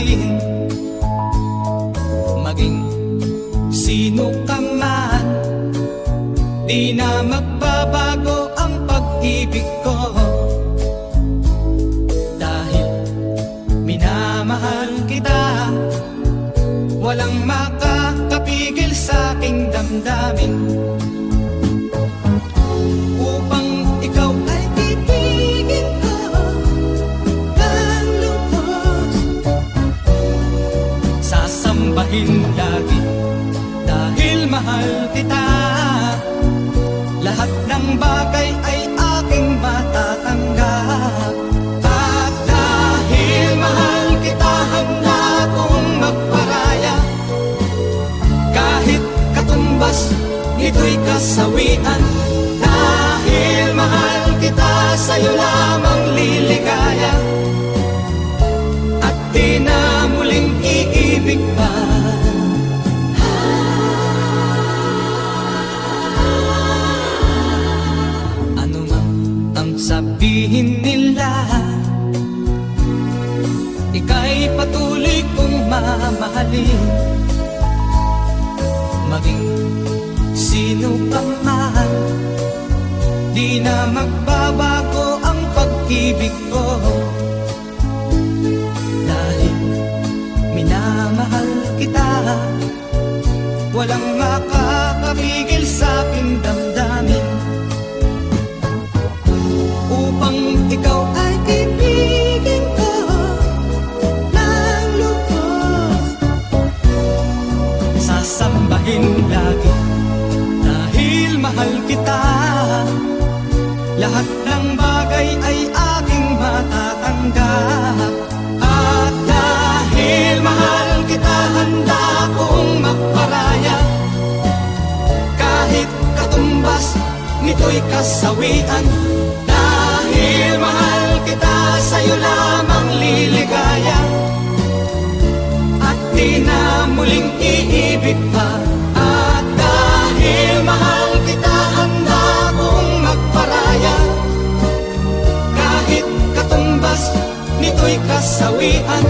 mahalin. Maging sino ka man, di na magbabago ang pag-ibig ko. Dahil minamahal kita, walang makakapigil sa aking damdamin. Upang ikaw ay ibigin ko ng lubos, sasambahin lagi dahil mahal kita. Lahat ng bagay ay aking matatanggap. At dahil mahal kita, handa kong magparaya. Kahit katumbas, ito'y kasawian. Dahil mahal kita, sa'yo lamang liligaya. At di na muling iibig pa. Sabihin nila, ika'y patuloy kong mamahalin. Maging sino ka man, di na magbabago ang pag-ibig ko. Dahil minamahal kita, walang makakapigil sa aking damdamin. Upang ikaw ay ibigin ko ng lubos, sasambahin lagi dahil mahal kita. Lahat ng bagay ay aking matatanggap. At dahil mahal kita, handa kong magparaya. Kahit katumbas, nito'y kasawian. Dahil mahal kita, sa'yo lamang liligaya. At di na muling iibig pa. At dahil mahal kita, handa kong magparaya. Kahit katumbas, nito'y kasawian.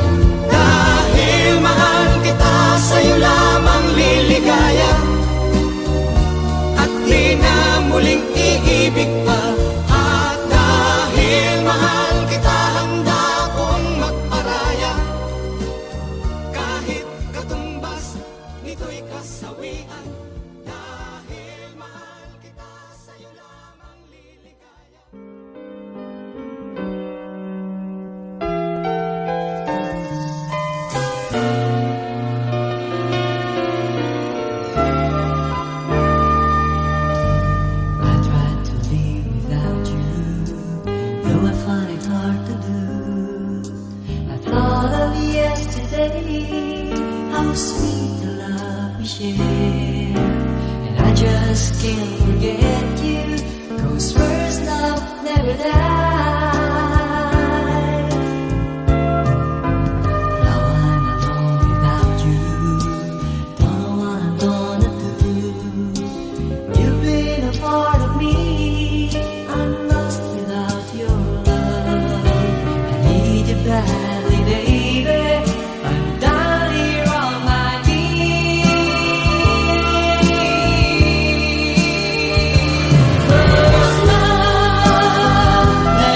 Dahil mahal kita, sa'yo lamang liligaya. At di na muling iibig pa. Mahal kita, handa kong magparaya. Kahit katumbas, nito'y kasawian. Dahil mahal kita, sa'yo lamang liligaya. How sweet the love we share, and I just can't forget you. 'Cause first love never dies. Now I'm alone without you, don't know what I'm gonna do. You've been a part of me, I'm lost without your love. I need you badly, baby. Never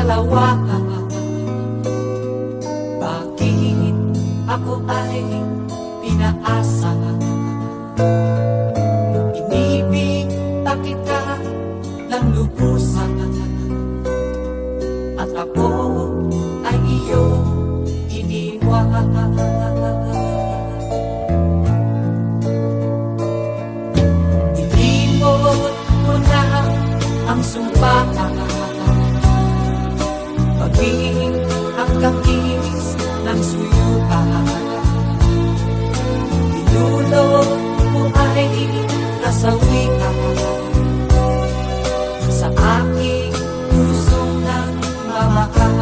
lawa. Bakit ako ay pinaasa? Inibig pa kita ng lubusan, at ako ay iyong iniwan. Ilimot mo na ang sumpa, maging ang kapis ng suyuan. Pinulot mo ay kasawian sa aking pusong ng mamahal.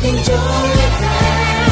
Enjoy it.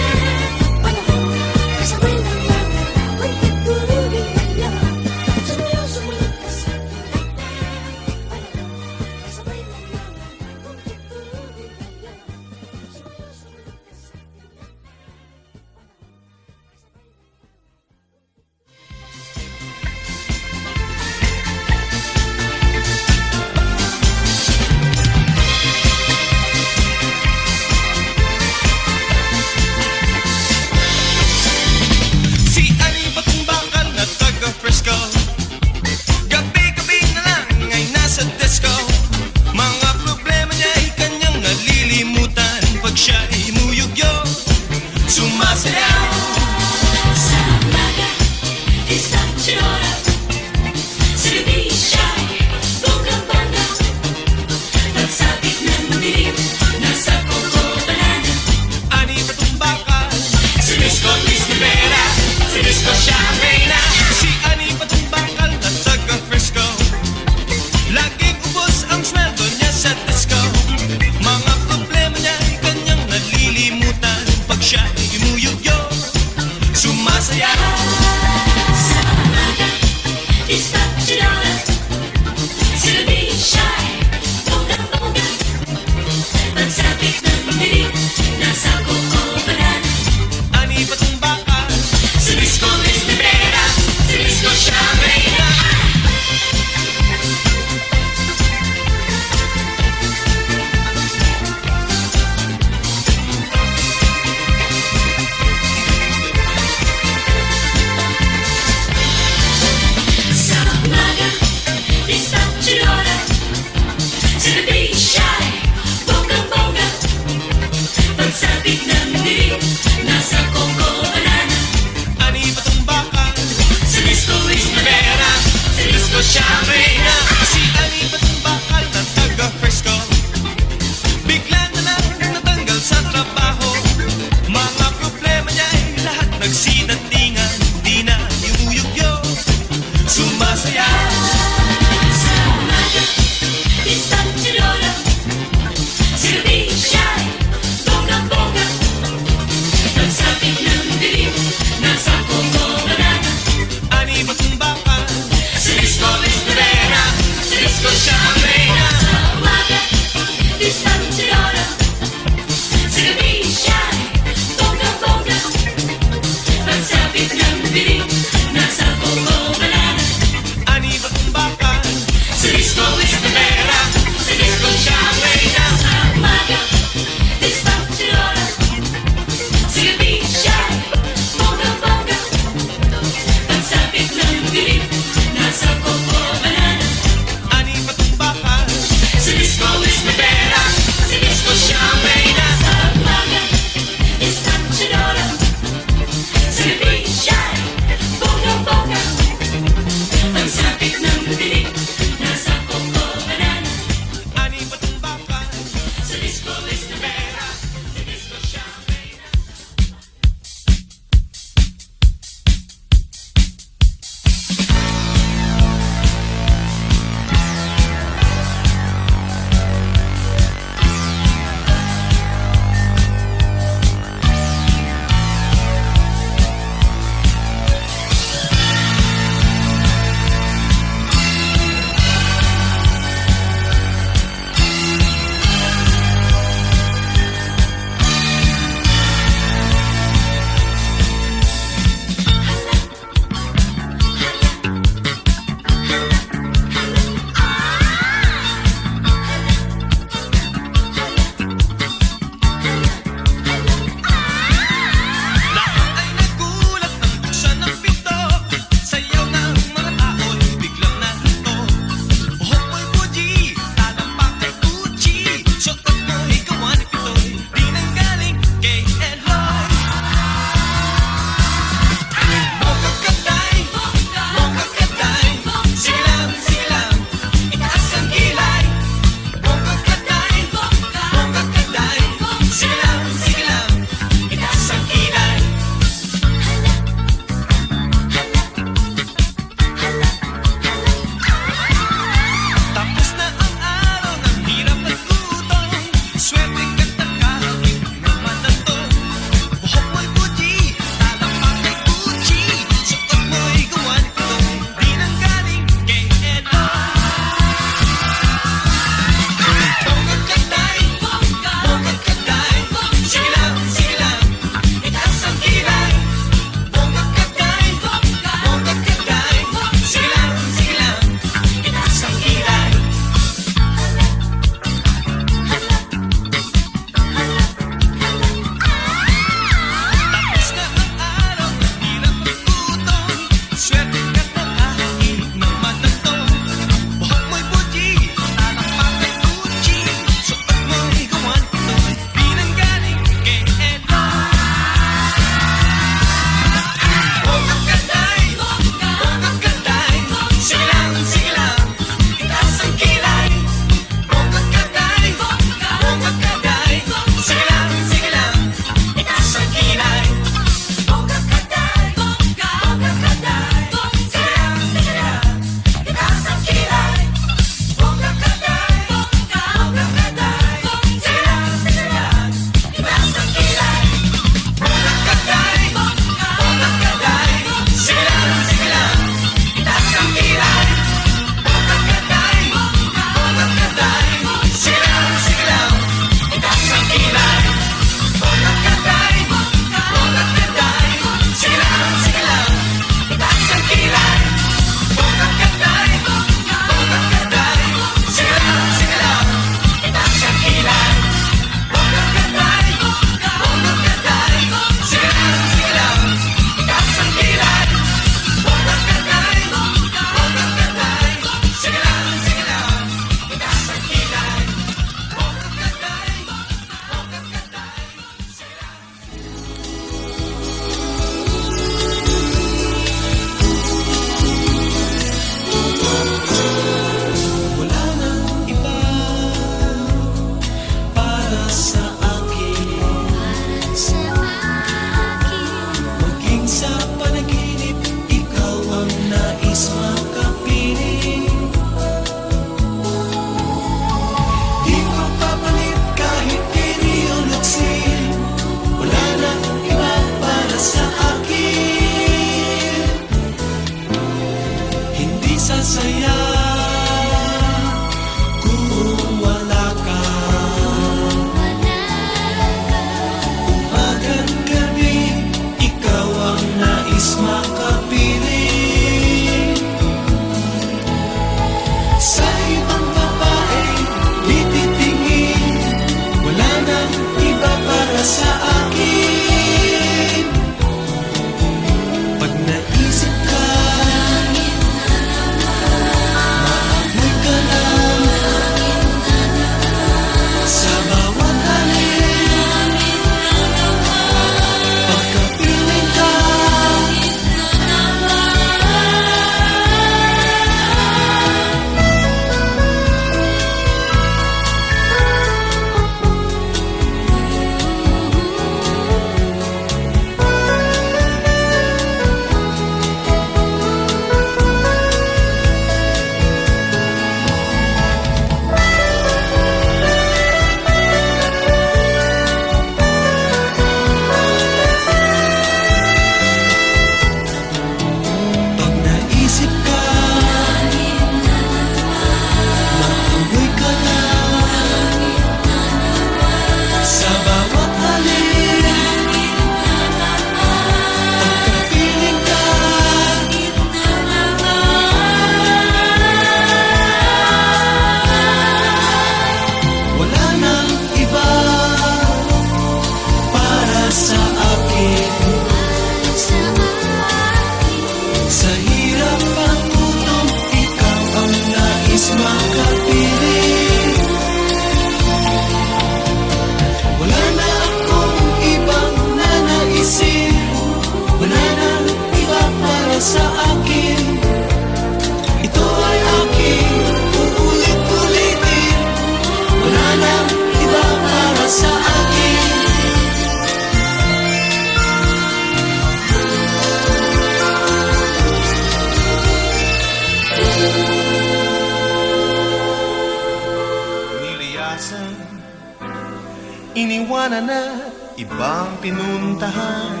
iniwanan at ibang pinuntahan.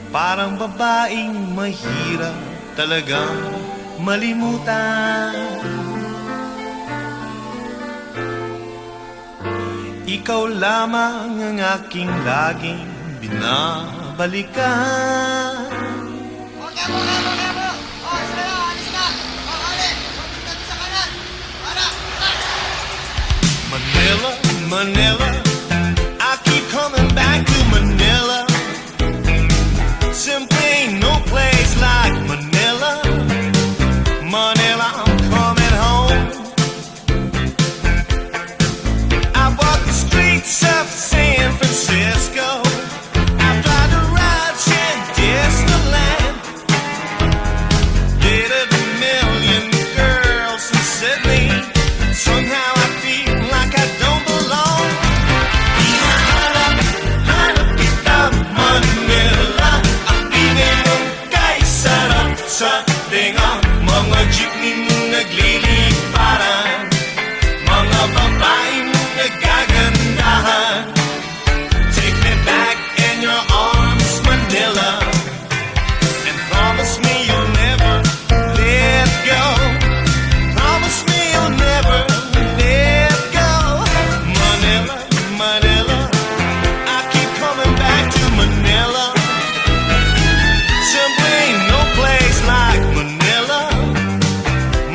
Parang babaeng mahirap talagang malimutan. Ikaw lamang ang aking laging binabalikan. Okay mo. Oh, sa'yo, alis na. Oh, Ali, punta sa kanan. Para. Manila, Manila, I keep coming back to Manila. Simply ain't no place like Manila. Manila, I'm coming home. I walk the streets of San Francisco. I fly to rides in Disneyland. Dated a million girls in Sydney. Somehow I feel like I don't belong. Hanap kita Manila. Ang ingay mong kay sarap sa tinga. Mga jeepney mong nagliliparan, mga babae mong nagagandahan. Take me back in your arms, Manila, and promise me you'll never let go. Promise me you'll never let go. Manila, Manila, I keep coming back to Manila. Simply ain't no place like Manila.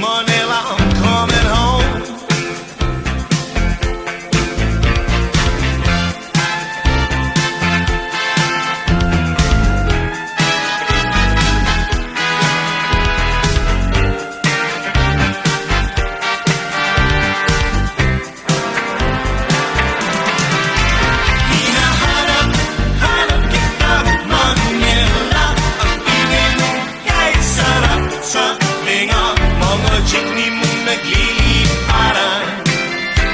Manila, I'm coming home. Hanap kita Manila. Ang ingay mong kay sarap sa tinga. Mga jeepney mong nagliliparan,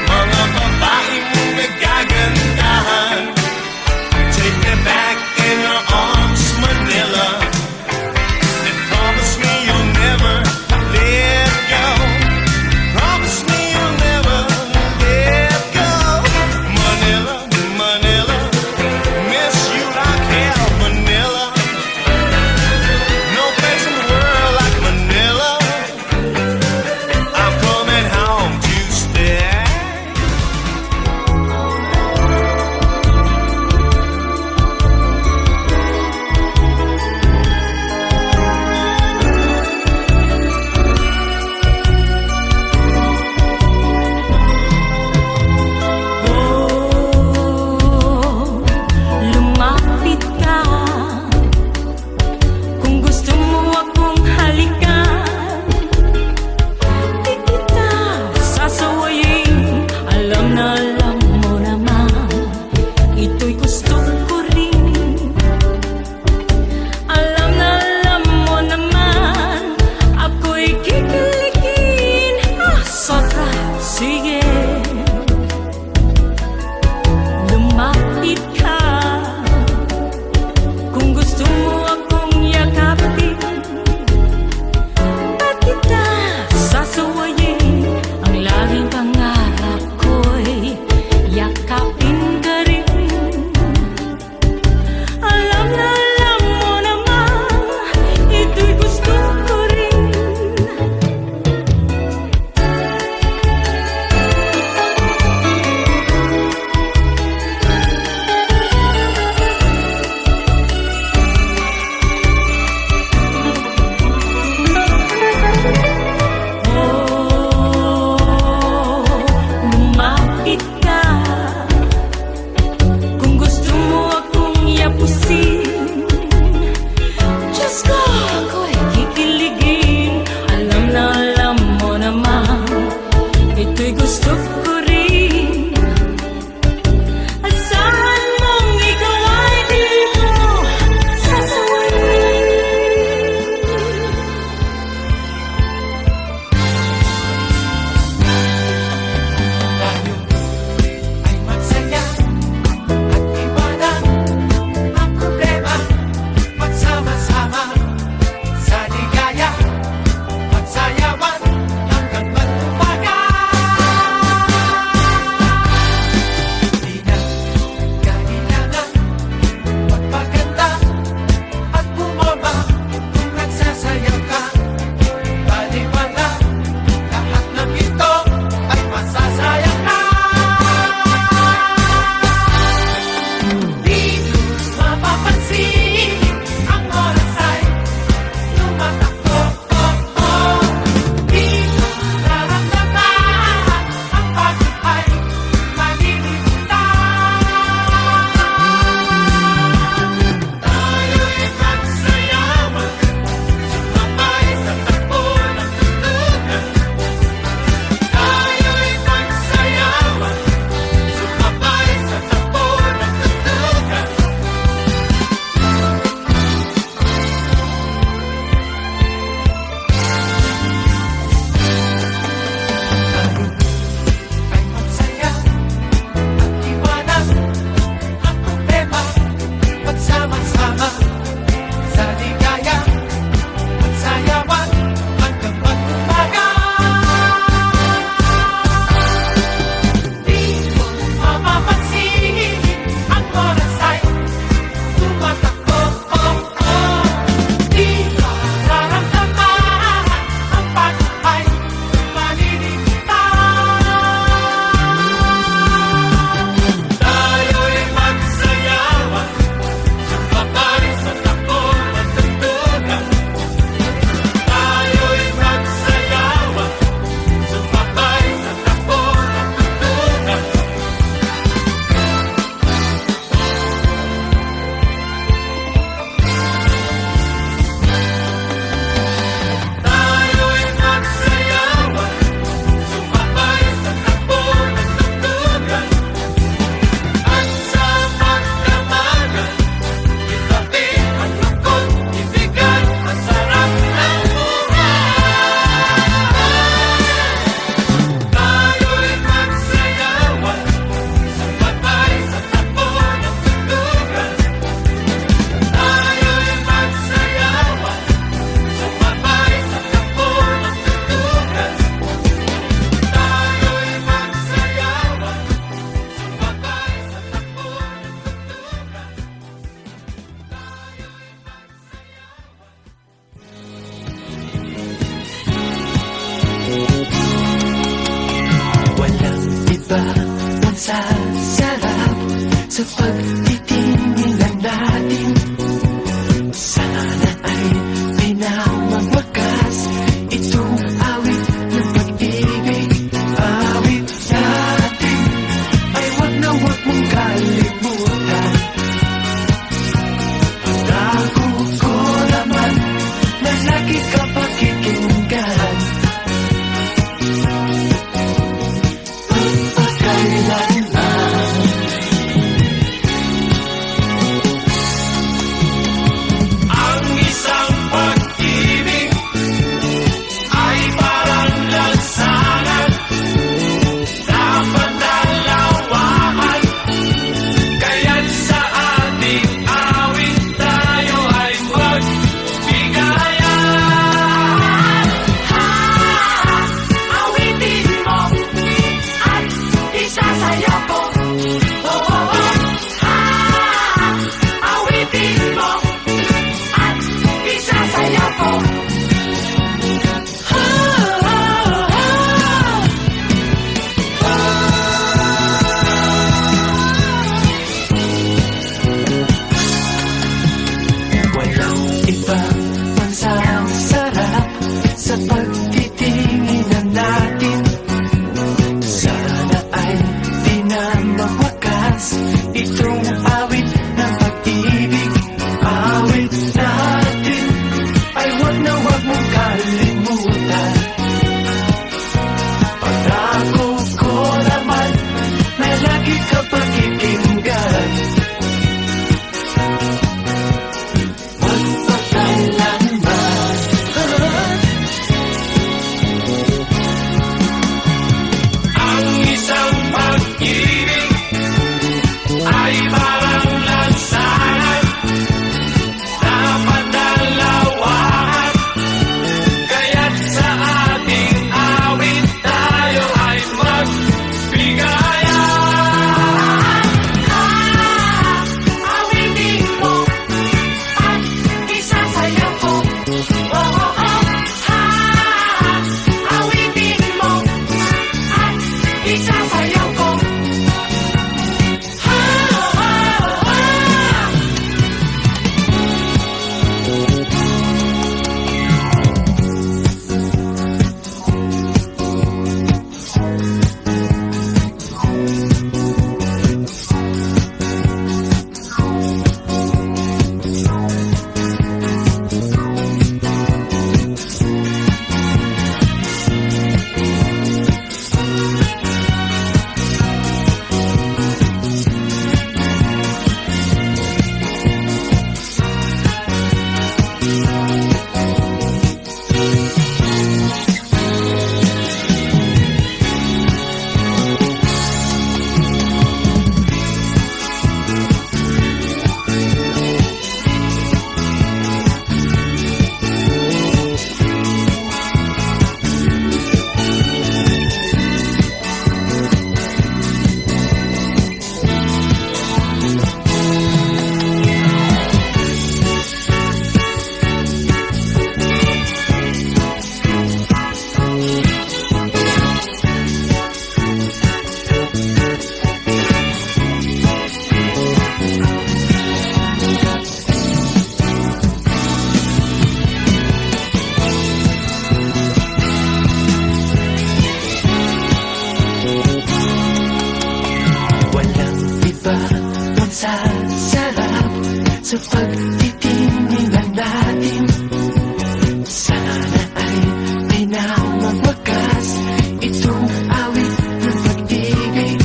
mga babae mong nagagandahan. Take me back in your arms, Manila, and promise me you'll never let go. Promise me you'll never let go. Manila, Manila, miss you like hell, Manila. No place in the world like Manila. I'm coming sa pagtitinginan natin. Sana ay pinamamakas itong awit ng pag-ibig. Awit natin ay wag na wag mong kalimutan. Ako ko naman na lagi ka pakikinggan. Pagpakailanman Ang isang pag-ibig ay parang lansangan, dapat dalawahan. Kaya't sa ating awit tayo ay magbigayan. awitin mo at isasayaw ko. Oh, oh, oh. Awitin mo at isasayaw ko. Walang ibang pansasarap sa pagtitinginan natin. Sana ay di na mawakas itong awit ng pag-ibig. Awit natin ay wag na wag mong kalimutan. Pangako ko naman na lagi ka pakikinggan. Magpakailanman Ang isang pag-ibig ay parang lansangan, dapat dalawahan. Kaya't sa ating awit tayo ay magbigayan. awitin mo at isasayaw ko. Oh, oh, oh. Awitin mo at isasayaw ko. Walang iba magsasarap sa pagtitinginan natin. Sana ay pinamamagas itong awit ng pag-ibig.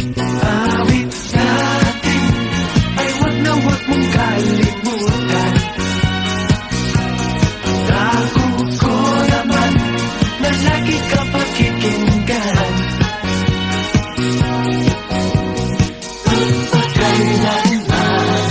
Awit natin ay wag na wag mong kalimutan. Ako ko naman na lagi ka pakikinggan. Pagpakailanman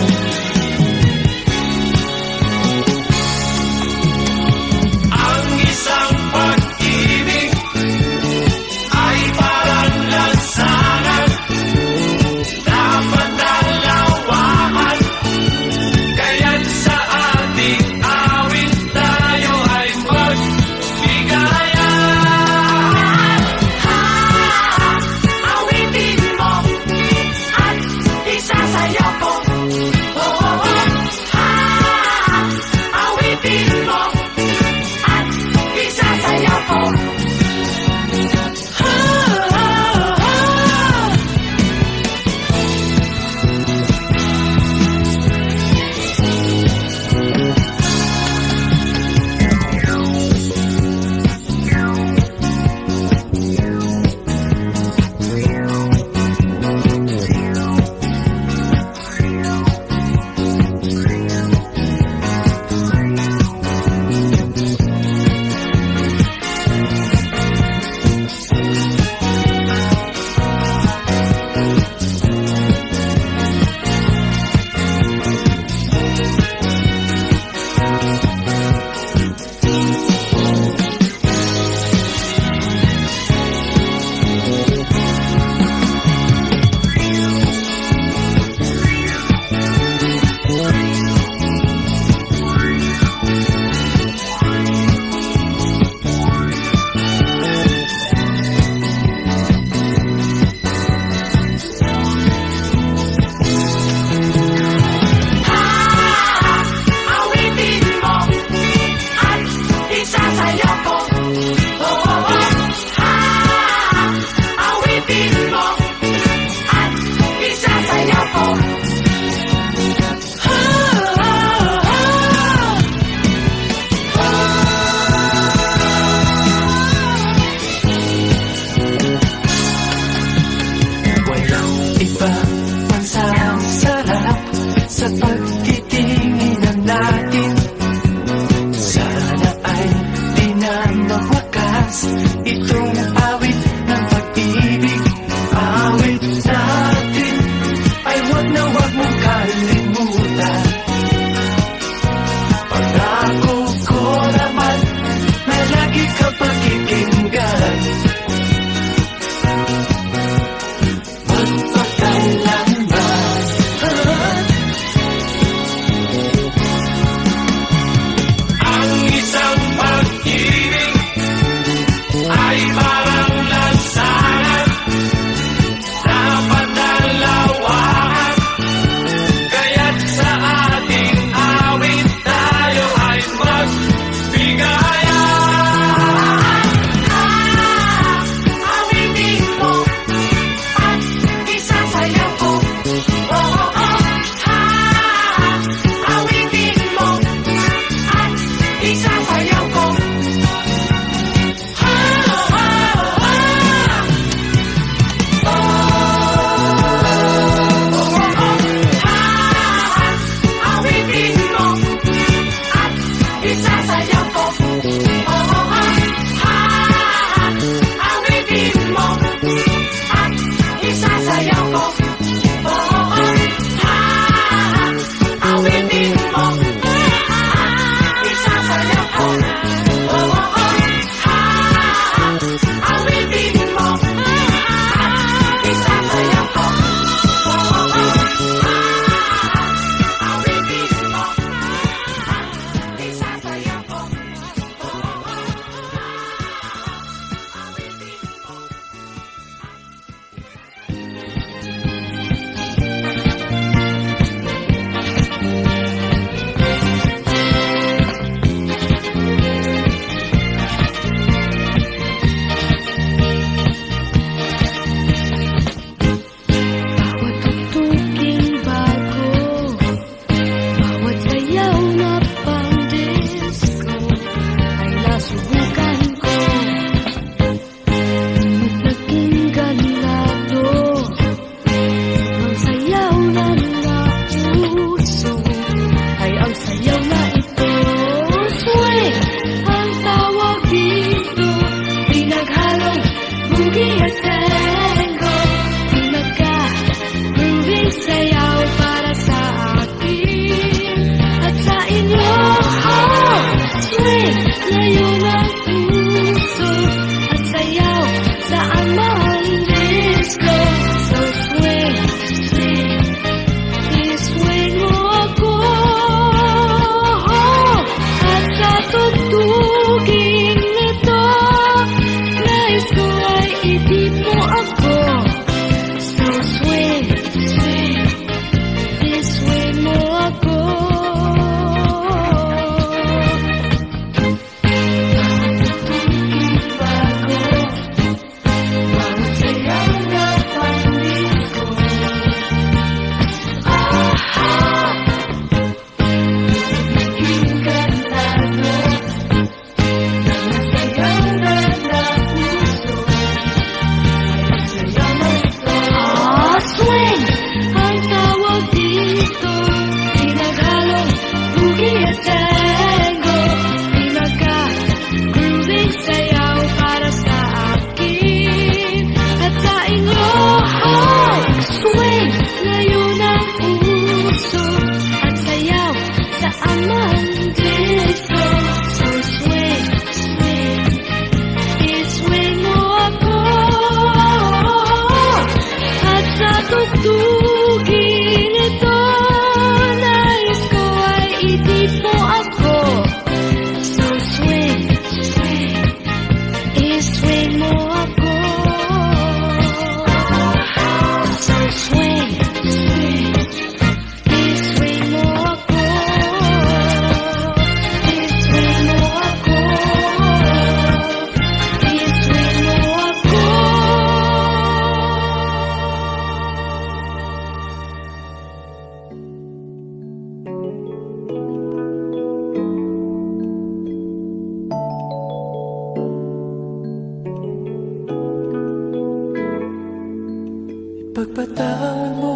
Pagpatawan mo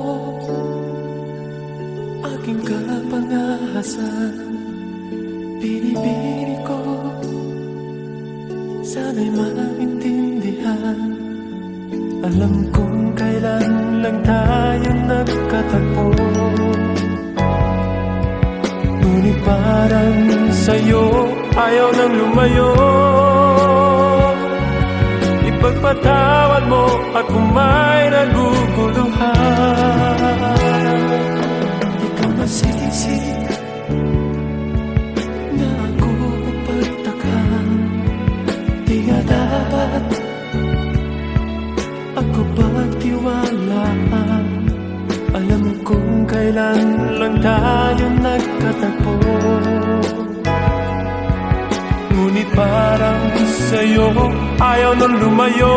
aking kapangahasan, binibini ko sana'y maintindihan. Alam kong kailan lang tayo nagkatagpo, ngunit parang sa'yo ayaw nang lumayo. Ipagpatawad mo at kung may naguguluhan, di ka masisi na ako pagtakhan. Di nga dapat ako pagtiwalaan. Alam kong kailan lang tayo nagkatagpo, ngunit parang sa'yo ayaw nang lumayo.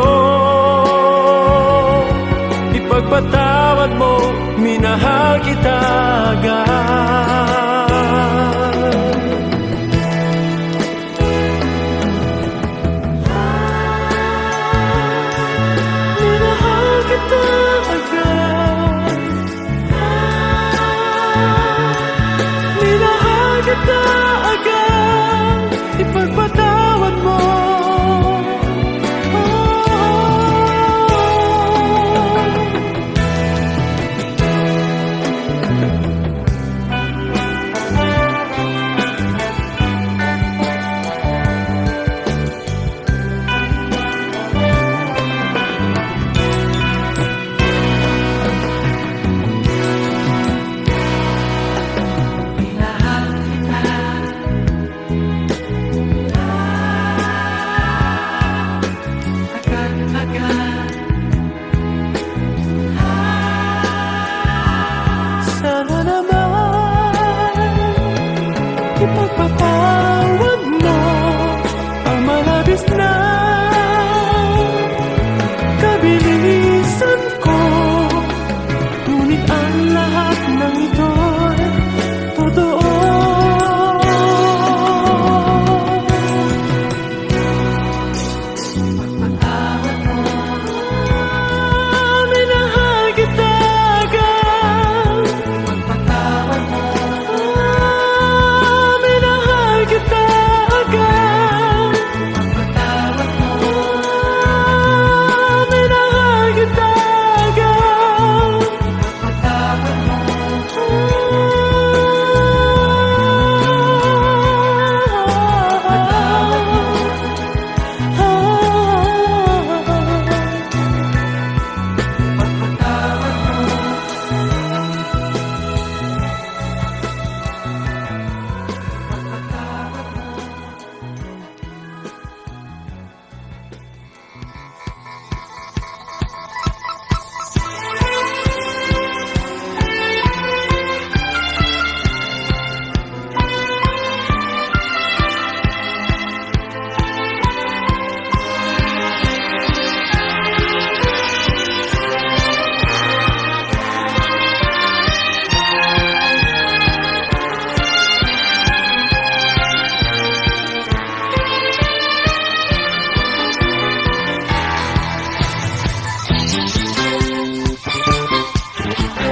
Ipagpatawad mo, minahal kita agad. Minahal kita agad. Minahal kita agad. Ipagpatawad mo.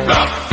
Rock!